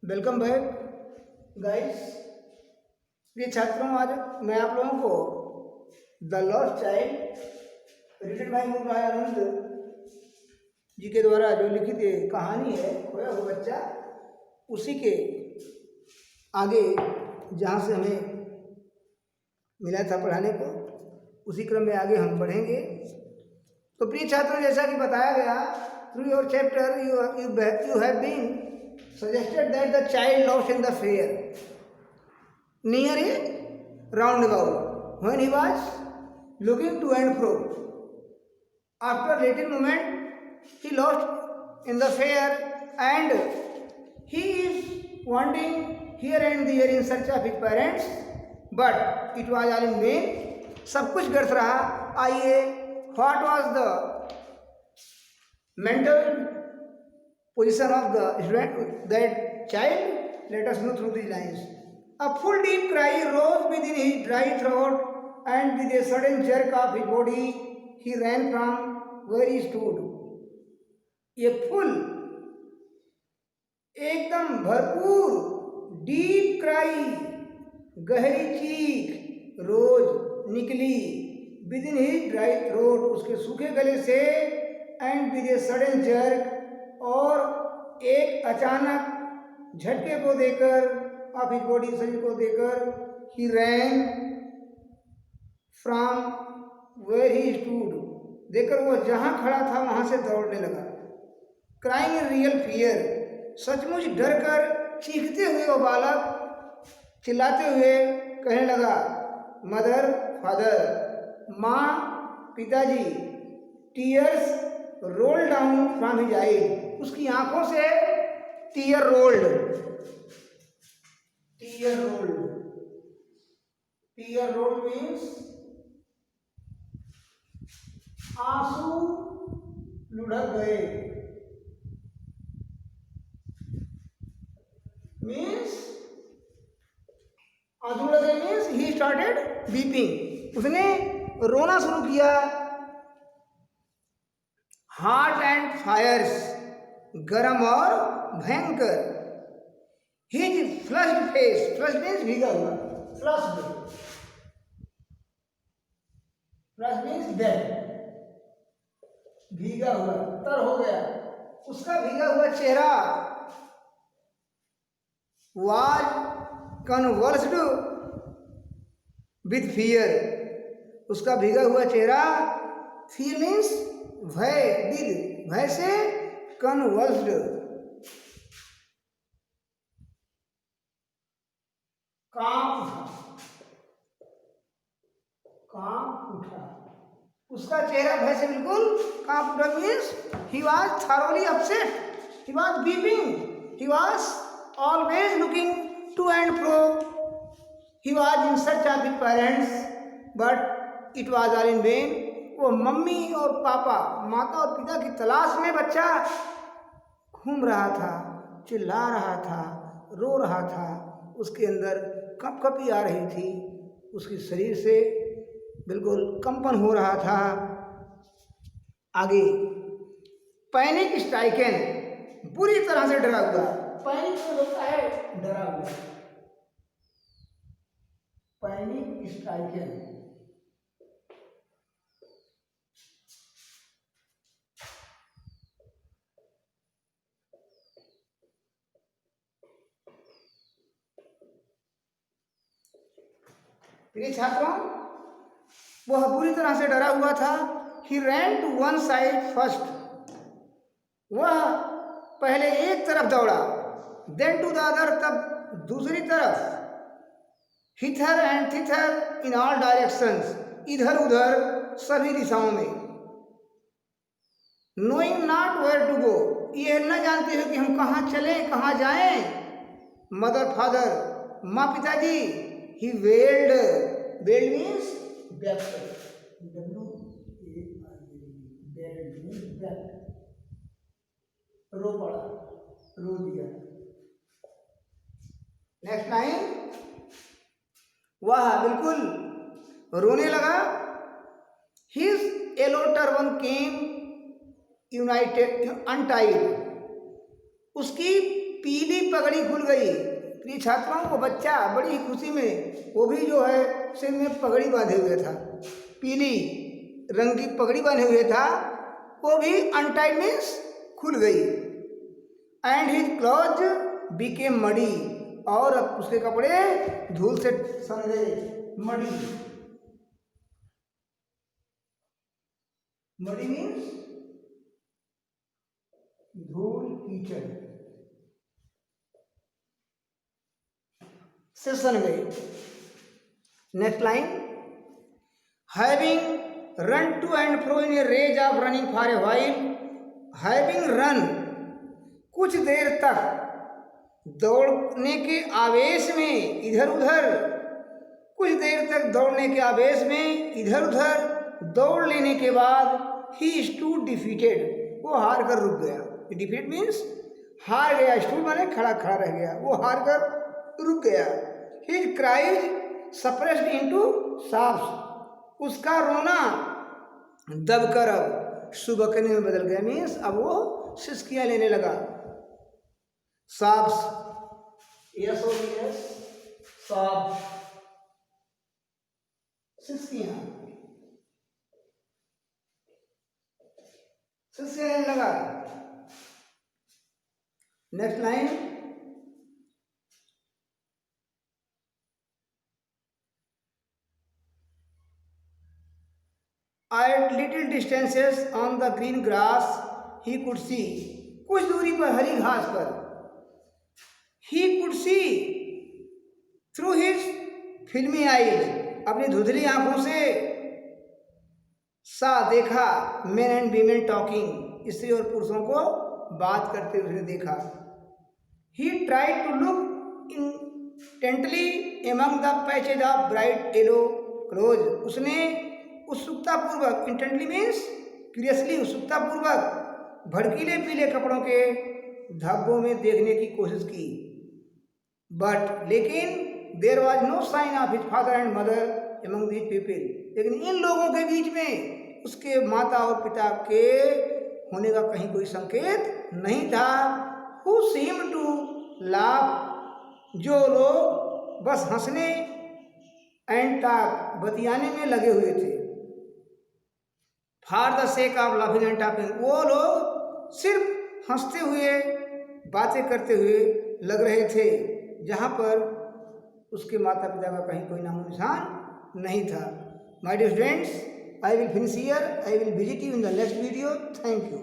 Welcome back guys. प्रिय छात्रों, आज मैं आप लोगों को the lost child written by Mukund Anand ji के द्वारा जो लिखित कहानी है खोया हुआ बच्चा, उसी के आगे जहाँ से हमें मिला था पढ़ाने को, उसी क्रम में आगे हम बढ़ेंगे। तो प्रिय छात्रों, जैसा कि बताया गया, through your chapter you have been suggested that the child lost in the fair near a roundabout when he was looking to and fro. After a little moment he lost in the fair and he is wandering here and there in search of his parents, but it was all in vain. सब कुछ व्यर्थ रहा। आइए, what was the mental position of the student, that child? Let us know through these lines. A full deep cry rose within his dry throat, and with a sudden jerk of his body, he ran from where he stood. ये full एकदम भरपूर deep cry, गहरी चीख रोज निकली, within his dry throat, उसके सूखे गले से, and with a sudden jerk, और एक अचानक झटके को देकर, ऑफ हिज बॉडी, शरीर को देकर, he ran from where he stood, देकर वो जहाँ खड़ा था वहाँ से दौड़ने लगा। क्राइंग इन रियल फियर, सचमुच डर कर चीखते हुए वो बालक चिल्लाते हुए कहने लगा, मदर, फादर, माँ, पिताजी। Tears roll down from his eyes, उसकी आंखों से tear rolled, tear rolled, tear rolled means आंसू लुढ़क गए, मीन्स आंसू लुढ़क गए मीन्स ही स्टार्टेड वीपिंग, उसने रोना शुरू किया। हार्ट एंड फायर्स, गरम और भयंकर। His flushed face, flushed means भीगा हुआ, फ्लश्ड, फ्लश्ड मीन्स डेड, भीगा हुआ, तर हो गया, उसका भीगा हुआ चेहरा वाज कन्वल्स्ड विथ फियर, उसका भीगा हुआ चेहरा, फियर मीन्स भय, दिल भय से कन्वल्स्ड, कांप उठा, उसका चेहरा भय से बिल्कुल कांप उठा, means he was thoroughly upset, he was weeping, he was always looking to and fro, he was in search of his parents, but it was all in vain. वो मम्मी और पापा, माता और पिता की तलाश में बच्चा घूम रहा था, चिल्ला रहा था, रो रहा था, उसके अंदर कँपकँपी आ रही थी, उसके शरीर से बिल्कुल कंपन हो रहा था। आगे, पैनिक स्ट्राइकन, बुरी तरह से डरा हुआ, पैनिक होता है डरा हुआ, पैनिक स्ट्राइकन, प्रिय छात्रों, वह बुरी तरह से डरा हुआ था। He ran to one side first, वह पहले एक तरफ दौड़ा, देन टू द अदर, तब दूसरी तरफ, hither and thither in all directions, इधर उधर सभी दिशाओं में, knowing not where to go, ये न जानते हुए कि हम कहाँ चलें, कहाँ जाएं। मदर, फादर, माँ, पिताजी। ही वेल्ड, वेल्ड मीन्स व्यक्त, रो पड़ा, रो दिया। नेक्स्ट लाइन, वह बिल्कुल रोने लगा। हिज येलो टर्बन केम यूनाइटेड अनटाइड, उसकी पीली पगड़ी खुल गई। प्रिय छात्रों, वो बच्चा बड़ी ही खुशी में, वो भी जो है सिर में पगड़ी बांधे हुए था, पीली रंग की पगड़ी बांधे हुए था, वो भी अनटाइड मीन्स खुल गई। And his cloth became muddy, और अब उसके कपड़े धूल से सन गए। मडी, मडी मीन्स धूल कीचड़ से सन गए। Next line, having run to and fro in a rage of running for a while, having run, कुछ देर तक दौड़ने के आवेश में इधर उधर, कुछ देर तक दौड़ने के आवेश में इधर उधर दौड़ लेने के बाद ही स्टूड डिफीटेड, वो हार कर रुक गया। डिफीट मीन्स हार गया, स्टूड माने खड़ा खड़ा रह गया, वो हार कर रुक गया। हिज क्राइज सप्रेस्ड इनटू सॉब्स, उसका रोना दबकर अब सुबकने में बदल गया। मीन्स अब वो सिसकियां लेने लगा। सॉब्स, SOBS, सॉब्स, सिसकियां लेने लगा। Next line, at little distances on the green grass he could see, कुछ दूरी पर हरी घास पर, he could see through his filmy eyes, अपनी धुंधली आंखों से सा देखा, men and women talking, स्त्री और पुरुषों को बात करते हुए देखा। he tried to look intently among the patches of bright yellow clothes, उसने उत्सुकतापूर्वक, इंटेंटली मीन्स क्यूरियसली, उत्सुकतापूर्वक भड़कीले पीले कपड़ों के धब्बों में देखने की कोशिश की। बट लेकिन there was no sign of his father and mother among these people, लेकिन इन लोगों के बीच में उसके माता और पिता के होने का कहीं कोई संकेत नहीं था। हु सीम टू लाफ, जो लोग बस हंसने एंड टॉक, बतियाने में लगे हुए थे। For the sake of laughing and talking, वो लोग सिर्फ हंसते हुए बातें करते हुए लग रहे थे, जहाँ पर उसके माता पिता का कहीं कोई नामो निशान नहीं था। My dear students, I will finish here, I will visit you in the next video. Thank you.